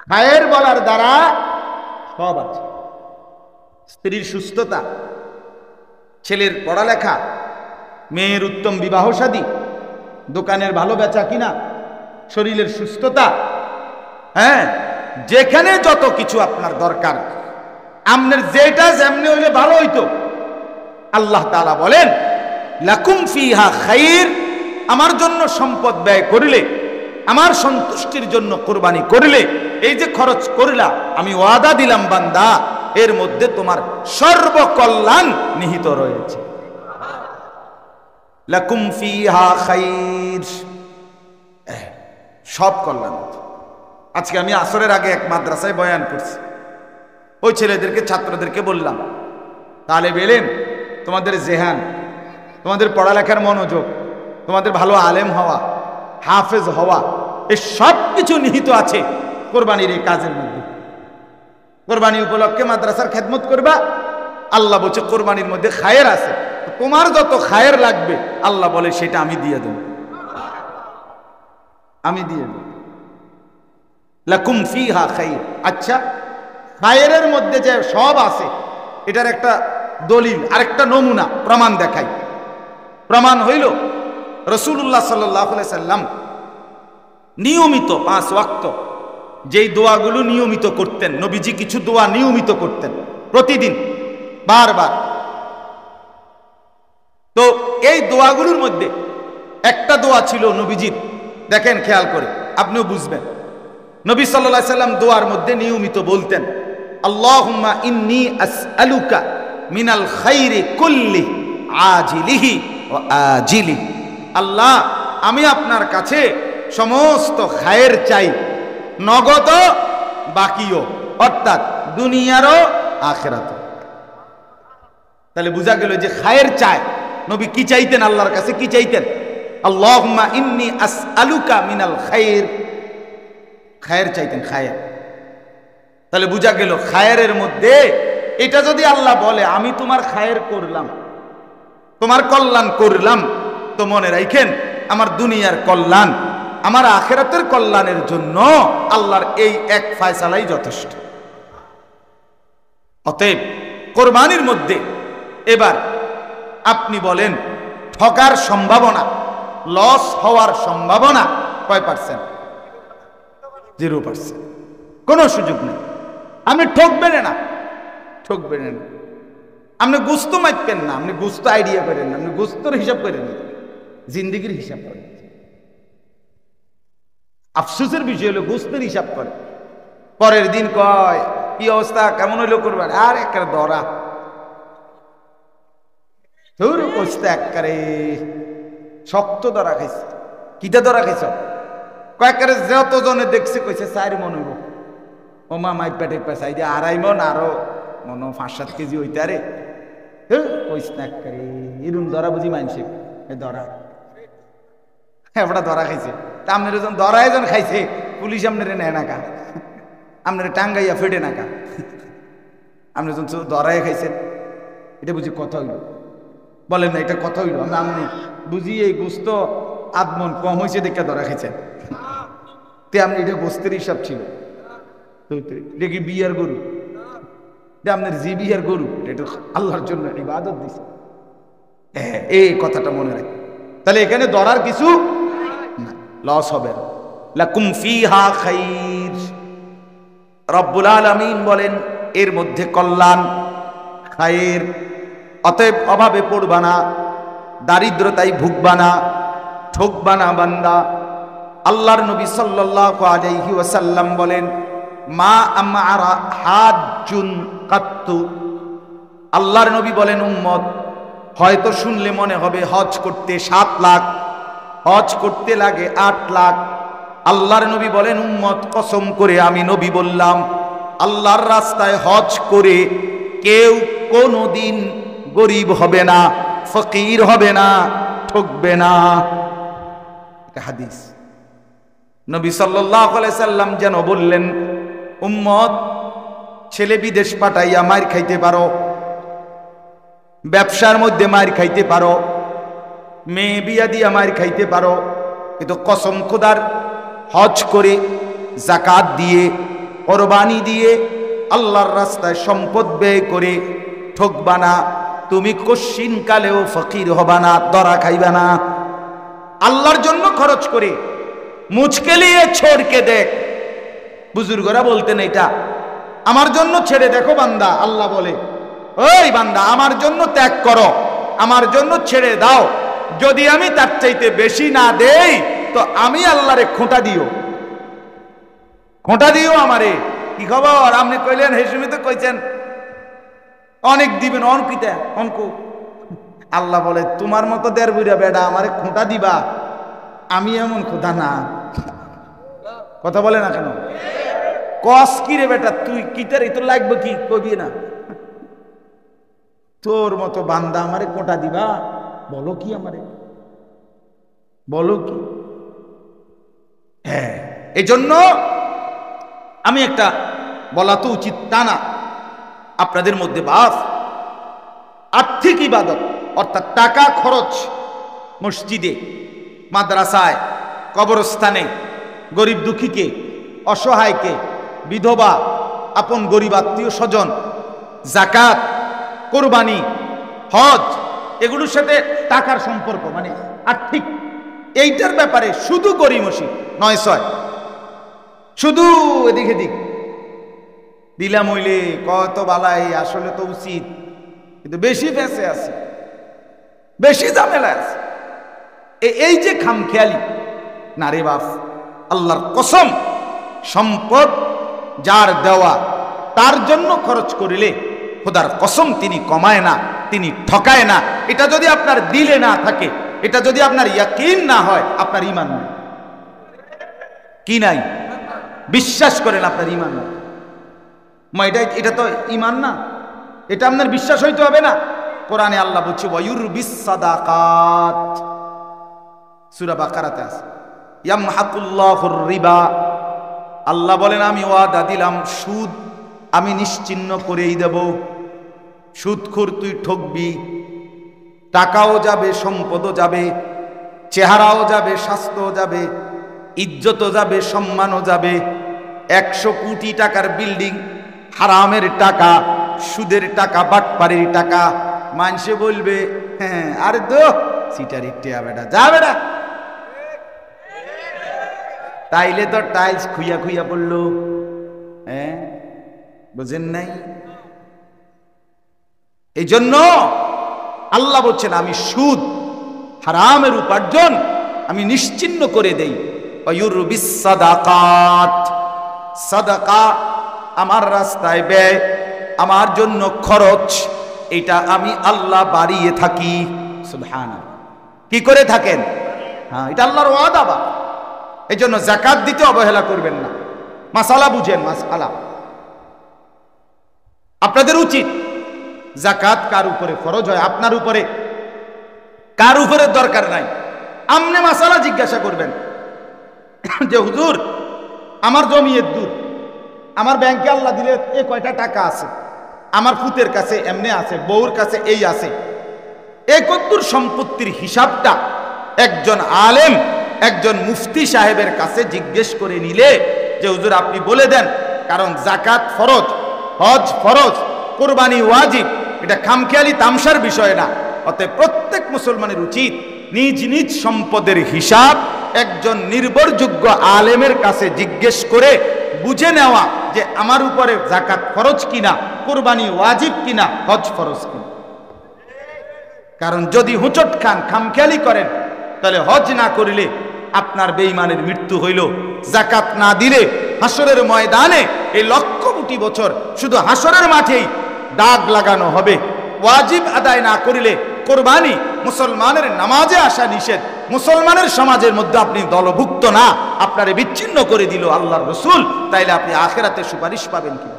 খায়ের বলার দ্বারা সব আছে। স্ত্রীর সুস্থতা, ছেলের পড়ালেখা, মেয়ের উত্তম বিবাহ শাদী, দোকানের ভালো বেচা কিনা, শরীরের সুস্থতা, হ্যাঁ, যেখানে যত কিছু আপনার দরকার, আপনার যেটা যেমনি হইলে ভালো হইতো, আল্লাহ তাআলা বলেন লাকুম ফিহা খাইর। আমার জন্য সম্পদ ব্যয় করিলে, আমার সন্তুষ্টির জন্য কোরবানি করিলে, এই যে খরচ করিলা, আমি ওয়াদা দিলাম বান্দা, এর মধ্যে তোমার সর্বকল্যাণ নিহিত রয়েছে। লাকুম ফিহা খাইর, সব কল্যাণ। আজকে আমি আসরের আগে এক মাদ্রাসায় বয়ান করছি। ওই ছেলেদেরকে, ছাত্রদেরকে বললাম, তালেব ইলম, তোমাদের জেহান, তোমাদের পড়ালেখার মনোযোগ, তোমাদের ভালো আলেম হওয়া, হাফেজ হওয়া, এই সব কিছু নিহিত আছে কোরবানির এই কাজের মধ্যে। কোরবানি উপলক্ষে মাদ্রাসার খেদমত করবা, আল্লাহ বলছে কোরবানির মধ্যে খায়ের আছে। তোমার যত খায়ের লাগবে আল্লাহ বলে সেটা আমি দিয়ে দেব, আমি দিয়ে দেব। লাকুম ফিহা খাইর। আচ্ছা, খায়েরের মধ্যে যে সব আছে এটার একটা দলিল, আরেকটা নমুনা, প্রমাণ দেখাই। প্রমাণ হইল রাসূলুল্লাহ সাল্লাল্লাহু আলাইহি সাল্লাম নিয়মিত 5 ওয়াক্ত যেই দোয়াগুলো নিয়মিত করতেন, নবীজি কিছু দোয়া নিয়মিত করতেন প্রতিদিন, বারবার। তো এই দোয়াগুলোর মধ্যে একটা দোয়া ছিল নবীজির, দেখেন খেয়াল করে আপনিও বুঝবেন। নবী সাল্লাল্লাহু আলাইহি সাল্লাম দোয়ার মধ্যে নিয়মিত বলতেন আল্লাহুম্মা ইন্নী আসআলুকা মিনাল খাইরি কুল্লি আজিলিহি ওয়া আজিলি। আল্লাহ, আমি আপনার কাছে সমস্ত খায়ের চাই, নগদ বাকিও, অর্থাৎ দুনিয়ারও আখিরাতও। তাহলে বোঝা গেল যে খায়ের চায়। নবী কি চাইতেন? আল্লাহর কাছে কি চাইতেন? আল্লাহুম্মা ইন্নী আসআলুকা মিনাল খাইর, খায়ের চাইতেন, খায়ের। তাহলে বোঝা গেল খায়েরের মধ্যে এটা যদি আল্লাহ বলে আমি তোমার খায়ের করলাম, তোমার কল্যাণ করলাম, তো মনে রাখেন আমার দুনিয়ার কল্যাণ, আমার আখিরাতের কল্যাণের জন্য আল্লাহর এই এক ফয়সালাই যথেষ্ট। অতএব কোরবানির মধ্যে এবার আপনি বলেন ঠকার সম্ভাবনা, লস হওয়ার সম্ভাবনা কয় পার্সেন্ট? 0%। কোনো সুযোগ নেই। আপনি ঠকবেন না, ঠকবেন না। আপনি গুস্ত মাইতেন না, আপনি গুস্ত আইডিয়া করেন না, আপনি গুস্তর হিসাব করেন না, জিন্দিগির হিসাব করেন। আফসোসের বিষয় হলো গুস্তের হিসাব করে, পরের দিন কয় কি অবস্থা, কেমন হইলো করবেন, আর একটা দরা একবারে শক্ত ধরা খাইছে। কিটা ধরা খাইছ? কয়েকবারে যতজনে দেখছে কইছে 4 মন হইব। ও মা মাইপা টেপা চাই দিয়ে 2.5 মন, আরো মনে 5-7 কেজি হইতারে। কইস না একবারে এরম ধরা বুঝি মানছে ধরা, এবার ধরা খাইছে। তা আপনার যখন ধরা একজন খাইছে, পুলিশ আপনারে নেয় না কা, আপনারে টাঙ্গাইয়া ফেটে না কা, আপনি যখন ধরাই খাইছেন, এটা বুঝি কথা হইল? বলেন না এটা কথা হইল? আপনি বুঝি এই গোস্ত আধমন কম হয়েছে দেখে ধরা খাইছেন, তে আপনি এটা গোস্তের হিসাব ছিল? এটা কি বিয়ার গরু? আপনার জি বিয়ার গরু, এটা আল্লাহর জন্য ইবাদত দিছে। এই কথাটা মনে রাখি। তাহলে এখানে ধরার কিছু না, লস হবে না। লাকুম ফিহা খাইর, রব্বুল আলামিন বলেন এর মধ্যে কল্যাণ, খায়ের। অতএব অভাবে পড়বা না, দারিদ্রতায় ভুগবা না, ঠকবা না বান্দা। আল্লাহর নবী সাল্লাল্লাহু আলাইহি ওয়াসাল্লাম বলেন, মা আমারা হাজ্জুন কাত্তু। আল্লাহর নবী বলেন, উম্মত হয়তো শুনলে মনে হবে হজ করতে 7 লাখ, হজ করতে লাগে 8 লাখ। আল্লাহর নবী বলেন, উম্মত কসম করে আমি নবী বললাম, আল্লাহর রাস্তায় হজ করে কেউ কোনোদিন গরিব হবে না, ফকির হবে না, ঠকবে না। হাদিস। নবী সাল্লাল্লাহু আলাইহি সাল্লাম যেন বললেন, উম্মত ছেলে বিদেশ পাঠাইয়া মার খাইতে পারো, ব্যবসার মধ্যে মার খাইতে পারো, মেয়ে বিয়া দিয়া মার খাইতে পারো, কিন্তু কসম খোদার হজ করে, যাকাত দিয়ে, কোরবানি দিয়ে, আল্লাহর রাস্তায় সম্পদ ব্যয় করে ঠকবা না, তুমি কশিন কালেও ফকির হবা না, দরা খাইবা না। আল্লাহর জন্য খরচ করে মুচকে লিয়ে ছোড়কে দেখ, বুজুর্গরা বলতেন এটা, আমার জন্য ছেড়ে দেখো বান্দা। আল্লাহ বলে, ওই বান্দা আমার জন্য ত্যাগ করো, আমার জন্য ছেড়ে দাও, যদি আমি তার চাইতে বেশি না দেই তো আমি আল্লাহরে খোঁটা দিও, খোঁটা দিও আমারে। কি খবর আপনি কইলেন, হেসুমি তো কইছেন অনেক দিবেন, অনকিতে অনকু। আল্লাহ বলে, তোমার মতো 1.5 বুড়া বেড়া আমারে খোঁটা দিবা, আমি এমন খোদা না। কথা বলে না কেন? কস কি রে বেটা, তুই কিতার তো লাগবে কি কবি না, তোর মতো বান্দা আমারে কোটা দিবা, বলো কি আমারে, বলো কি? হ্যাঁ, এই জন্য আমি একটা বলা তো উচিত তা না, আপনাদের মধ্যে বাস আর্থিক ইবাদত অর্থাৎ টাকা খরচ মসজিদে, মাদ্রাসায়, কবরস্থানে, গরিব দুঃখীকে, অসহায়কে, বিধবা, আপন গরিব আত্মীয় স্বজন, যাকাত, কোরবানি, হজ, এগুলোর সাথে টাকার সম্পর্ক মানে আর্থিক, এইটার ব্যাপারে শুধু গরিমসি নয় ছয়, শুধু এদিক এদিক দিলাম হইলে কত বালাই, আসলে তো উচিত, কিন্তু বেশি ফেসে আছে, বেশি ঝামেলা আছে। এই যে খামখেয়ালি, না রে বাপ, আল্লাহর কসম, সম্পদ যার দেওয়া তার জন্য খরচ করিলে খোদার কসম তিনি কমায় না, তিনি ঠকায় না। এটা যদি আপনার দিলে না থাকে, এটা যদি আপনার ইয়াকিন না হয়, আপনার ঈমান নাই। কি নাই? বিশ্বাস করেন আপনার ঈমান নাই। এটা তো ঈমান না, এটা আপনার বিশ্বাস হইতে হবে না। কোরআনে আল্লাহ বলছে ওয়ায়ুরবিস সাদাকাত, সূরা বাকারাতে আছে, ইয়ামহাকুল্লাহুর রিবা। আল্লাহ বলেন, আমি ওয়াদা দিলাম সুদ আমি নিশ্চিহ্ন করেই দেব। সুদখোর তুই ঠকবি, টাকাও যাবে, সম্পদও যাবে, চেহারাও যাবে, স্বাস্থ্যও যাবে, ইজ্জতও যাবে, সম্মানও যাবে। 100 কোটি টাকার বিল্ডিং, হারামের টাকা, সুদের টাকা, বাটপাড়ির টাকা, মানুষে বলবে হ্যাঁ আরে দো সিটার ইটিয়া বেটা, যা বেটা। তাইলে তো টাইলস খুইয়া খুইয়া পড়লো। হ্যাঁ, বুঝেন নাই? এই জন্য আল্লাহ বলছেন, আমি সুদ, হারামের উপার্জন আমি নিশ্চিহ্ন করে দেই। ওয়ায়ুরবিস সাদাকাত, সাদাকা আমার রাস্তায় ব্যয়, আমার জন্য খরচ, এটা আমি আল্লাহ বাড়িয়ে থাকি। সুবহানাল্লাহ। কি করে থাকেন? হ্যাঁ, এটা আল্লাহর ওয়াদা। বা এই জন্য যাকাত দিতে অবহেলা করবেন না। মাসালা বুঝেন, মাসালা আপনাদের উচিত। যাকাত কার উপরে ফরজ হয়? আপনার উপরে। কার উপরে দরকার নাই, আমনে মাসালা জিজ্ঞাসা করবেন যে হুজুর আমার জমি দূর, আমার ব্যাংকে আল্লাহ দিলে এ কয়টা টাকা আছে, আমার পুতের কাছে এমনি আছে, বউর কাছে এই আছে, এই কদ্দুর সম্পত্তির হিসাবটা একজন আলেম, একজন মুফতি সাহেবের কাছে জিজ্ঞেস করে নিলে যে হুজুর আপনি বলে দেন, কারণ যাকাত ফরজ, হজ ফরজ, কোরবানি ওয়াজিব, এটা খামখেয়ালি তামসার বিষয় না। অতএব প্রত্যেক মুসলমানের উচিত নিজ নিজ সম্পদের হিসাব একজন নির্ভরযোগ্য আলেমের কাছে জিজ্ঞেস করে বুঝে নেওয়া যে আমার উপরে যাকাত ফরজ কিনা, কুরবানি ওয়াজিব কিনা, হজ ফরজ কিনা। কারণ যদি হুঁচট খান, খামখেয়ালি করেন, তাহলে হজ না করিলে আপনার বেঈমানের মৃত্যু হইল, যাকাত না দিলে হাসরের ময়দানে এই লক্ষ কোটি বছর শুধু হাসরের মাঠেই দাগ লাগানো হবে। ওয়াজিব আদায় না করিলে কোরবানি, মুসলমানের নামাজে আসা নিষেধ, মুসলমানের সমাজের মধ্যে আপনি দলভুক্ত না, আপনারে বিচ্ছিন্ন করে দিল আল্লাহর রাসূল, তাইলে আপনি আখিরাতে সুপারিশ পাবেন কি?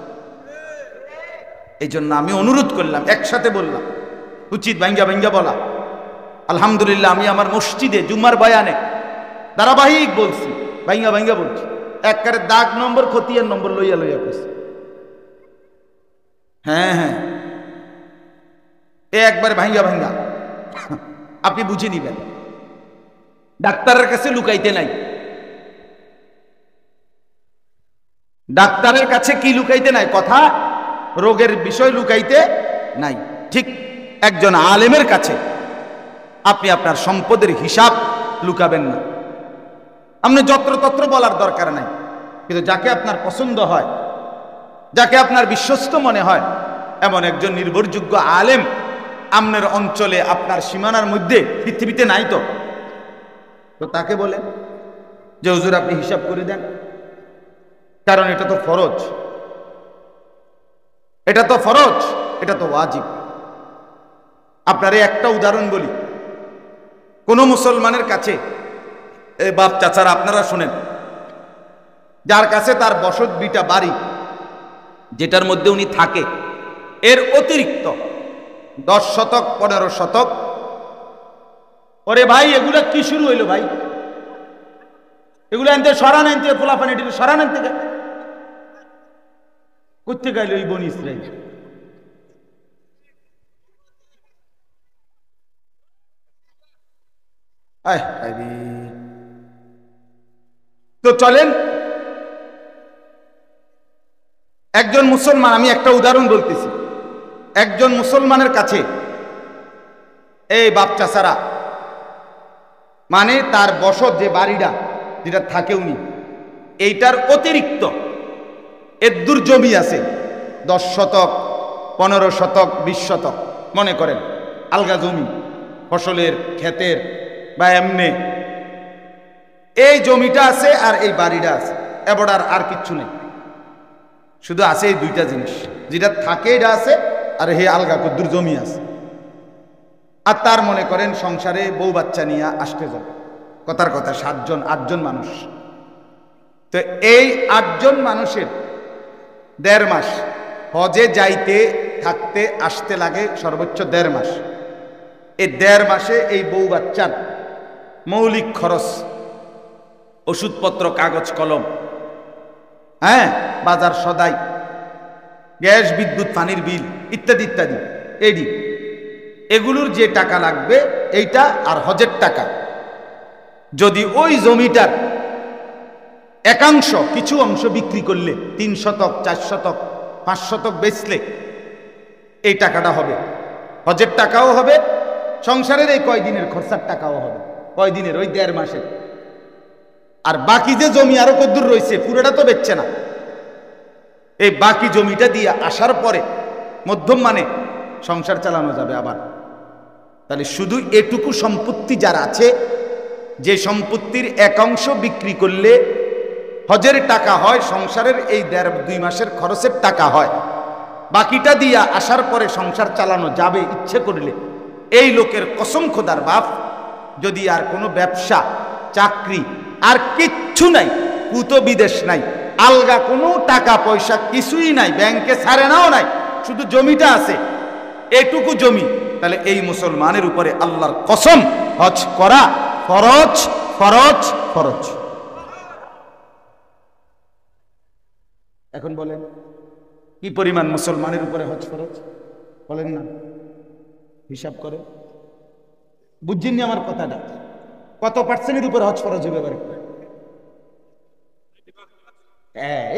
এই জন্য আমি অনুরোধ করলাম, একসাথে বললাম, উচিত ভাঙ্গা ভাঙ্গা বলা। আলহামদুলিল্লাহ আমি আমার মসজিদে জুম্মার বয়ানে ধারাবাহিক বলছি, ভাঙ্গা ভাঙ্গা বলছি, একবারে দাগ নম্বর খতিয়ান নম্বর লইয়া লইয়া করছি। হ্যাঁ, একবারে ভাঙ্গা ভাঙ্গা আপনি বুঝে নিবেন। ডাক্তারের কাছে লুকাইতে নাই, ডাক্তারের কাছে কি লুকাইতে নাই? কথা, রোগের বিষয় লুকাইতে নাই। ঠিক একজন আলেমের কাছে আপনি আপনার সম্পদের হিসাব লুকাবেন না। আপনি যত্রতত্র বলার দরকার নাই, কিন্তু যাকে আপনার পছন্দ হয়, যাকে আপনার বিশ্বস্ত মনে হয়, এমন একজন নির্ভরযোগ্য আলেম আপনার অঞ্চলে, আপনার সীমানার মধ্যে পৃথিবীতে নাই তো তাকে বলেন যে হুজুর আপনি হিসাব করে দেন। কারণ এটা তো ফরজ, এটা তো ফরজ, এটা তো ওয়াজিব। আপনারে একটা উদাহরণ বলি, কোন মুসলমানের কাছে, এই বাপ চাচারা আপনারা শোনেন, যার কাছে তার বসত বিটা বাড়ি যেটার মধ্যে উনি থাকে, এর অতিরিক্ত 10 শতক 15 শতক, ওরে ভাই এগুলা কি শুরু হইলো ভাই? এগুলো আনতে সরান, আনতে পোলাপানি সরান, আনতে করতে গেল এই বনি ইসরাইল। তো চলেন, একজন মুসলমান, আমি একটা উদাহরণ বলতেছি, একজন মুসলমানের কাছে এই বাপ চাচারা, মানে তার বসত যে বাড়িটা যেটা থাকে উনি, এইটার অতিরিক্ত এদ্দুর জমি আছে, 10 শতক 15 শতক 20 শতক মনে করেন, আলগা জমি, ফসলের ক্ষেতের বা এমনি এই জমিটা আছে আর এই বাড়িটা আছে, এবার আর কিচ্ছু নেই, শুধু আছে এই দুইটা জিনিস, যেটা থাকে এটা আছে আর হে আলগা কদ্দুর জমি আছে। আর তার মনে করেন সংসারে বউ বাচ্চা নিয়ে আসতে যাবে, কথার কথা 7 জন 8 জন মানুষ। তো এই 8 জন মানুষের 1.5 মাস হজে যাইতে থাকতে আসতে লাগে, সর্বোচ্চ 1.5 মাস। এই 1.5 মাসে এই বউ বাচ্চার মৌলিক খরচ, ওষুধপত্র, কাগজ কলম, হ্যাঁ, বাজার সদাই, গ্যাস বিদ্যুৎ পানির বিল ইত্যাদি ইত্যাদি, এগুলোর যে টাকা লাগবে এইটা, আর হজের টাকা, যদি ওই জমিটার একাংশ, কিছু অংশ বিক্রি করলে 3 শতক 4 শতক 5 শতক বেচলে এই টাকাটা হবে, হজের টাকাও হবে, সংসারের এই কয়দিনের খরচার টাকাও হবে। কয়দিনের? ওই 1.5 মাসের। আর বাকি যে জমি আরো কদ্দুর রয়েছে, পুরোটা তো বেচছে না, এই বাকি জমিটা দিয়ে আসার পরে মধ্যম মানে সংসার চালানো যাবে আবার। তাহলে শুধু এটুকু সম্পত্তি যার আছে, যে সম্পত্তির একাংশ বিক্রি করলে হজের টাকা হয়, সংসারের এই 1.5-2 মাসের খরচের টাকা হয়, বাকিটা দিয়া আসার পরে সংসার চালানো যাবে ইচ্ছে করলে, এই লোকের কসম খোদার বাপ, যদি আর কোনো ব্যবসা চাকরি আর কিচ্ছু নাই, কুত বিদেশ নাই, আলগা কোনো টাকা পয়সা কিছুই নাই, ব্যাংকে ছাড়ে নাও নাই, শুধু জমিটা আছে, এটুকু জমি, তাহলে এই মুসলমানের উপরে আল্লাহর কসম হজ করা ফরজ, ফরজ, ফরজ। এখন বলেন কি পরিমাণ মুসলমানের উপরে হজ ফরজ? বলেন না, হিসাব করে বুঝছেন আমার কথাটা? কত পার্সেন্টের উপরে হজ ফরজ হবে এবারে?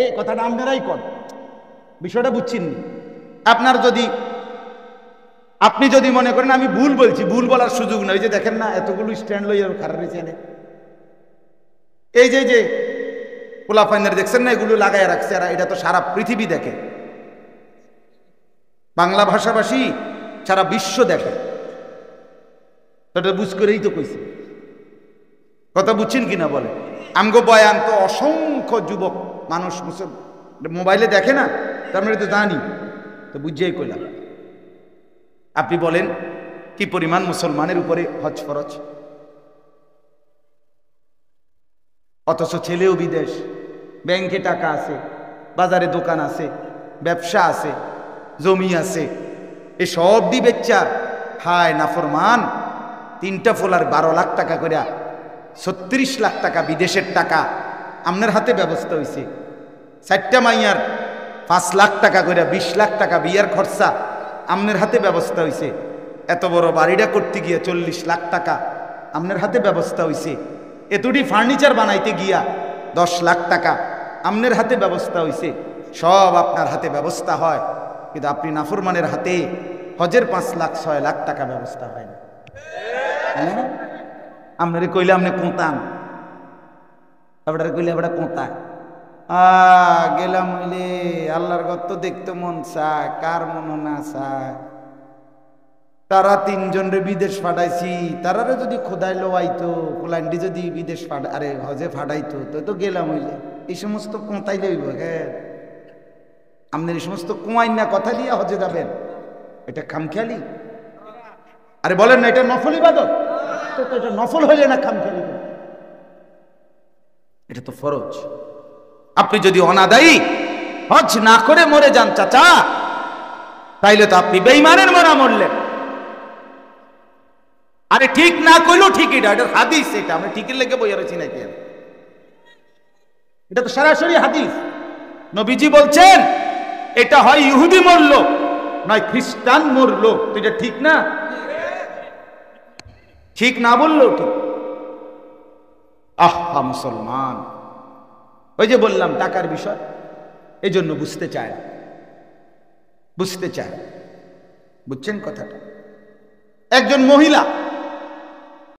এই কথাটা আপনারাই কর, বিষয়টা বুঝছেন। আপনার যদি আপনি যদি মনে করেন আমি ভুল বলছি, ভুল বলার সুযোগ নয়। যে দেখেন না এতগুলো স্ট্যান্ড লইয়া খারাপ রয়েছে, এই যে পোলাপাইনের দেখছেন না, এগুলো লাগাই রাখছে। আর এটা তো সারা পৃথিবী দেখে, বাংলা ভাষাভাষী সারা বিশ্ব দেখে। বুঝ করেই তো কইছি, কথা বুঝছেন কিনা বলে। আমগো বয়ান তো অসংখ্য যুবক মানুষ মোবাইলে দেখে না, তার মানে তো জানি, তো বুঝিয়েই কইলাম। আপনি বলেন কি পরিমাণ মুসলমানের উপরে হজ ফরজ, অথচ ছেলেও বিদেশ, ব্যাংকে টাকা আছে, বাজারে দোকান আছে, ব্যবসা আছে, জমি আছে, এ সব দি বেচ্চা হায় নাফরমান। 3টা ফোলার 12 লাখ টাকা করে 36 লাখ টাকা বিদেশের টাকা আপনার হাতে ব্যবস্থা হয়েছে। 4টা মাইয়ার 5 লাখ টাকা করে 20 লাখ টাকা বিয়ার খরচা আপনার হাতে ব্যবস্থা হয়েছে। এত বড় বাড়িটা করতে গিয়ে 40 লাখ টাকা আপনার হাতে ব্যবস্থা হয়েছে। এতটি ফার্নিচার বানাইতে গিয়া 10 লাখ টাকা আপনার হাতে ব্যবস্থা হয়েছে। সব আপনার হাতে ব্যবস্থা হয়, কিন্তু আপনি নাফরমানের হাতে হজের 5 লাখ 6 লাখ টাকা ব্যবস্থা হয় না। হ্যাঁ, আপনারে কইলে আপনি কোঁতান, আপনারা কইলে আপনারা কোঁতায় গেলাম হইলে আল্লাহর ঘর তো দেখতে মন চায়, কার মন না চায়। তারা 3 জন রে বিদেশ ফাটাইছি, তারারে যদি খোদাই লোয়াইতো, পোল্যান্ডে যদি বিদেশ আরে হজে ফাটাইতো, তো গেলাম হইলে। এই সমস্ত কোঁতাই লইব, হ্যাঁ আপনার এই সমস্ত কুয়াইন না কথা দিয়ে হজে যাবেন, এটা খামখেয়ালি। আরে বলেন না এটা নফল ইবাদত, তো এটা নফল হইলে না খামখেয়ালি, এটা তো ফরজ। আপনি যদি অনাদায়ী হজ না করে মরে যান চাচা, তাইলে তো আপনি বেঈমানের মরা মরলেন। আরে ঠিক না কইলো ঠিক, এটা হাদিস, এটা আমরা ঠিকের লেগে বইয়া রয়েছি নাকি, এটা তো সরাসরি হাদিস। নবীজি বলছেন এটা হয় ইহুদি মরলো নয় খ্রিস্টান মরলো, তো এটা ঠিক না, ঠিক না বললো ঠিক। আহা মুসলমান, ওই যে বললাম টাকার বিষয়, এই জন্য বুঝতে চায়, বুঝতে চায়, বুঝছেন কথাটা। একজন মহিলা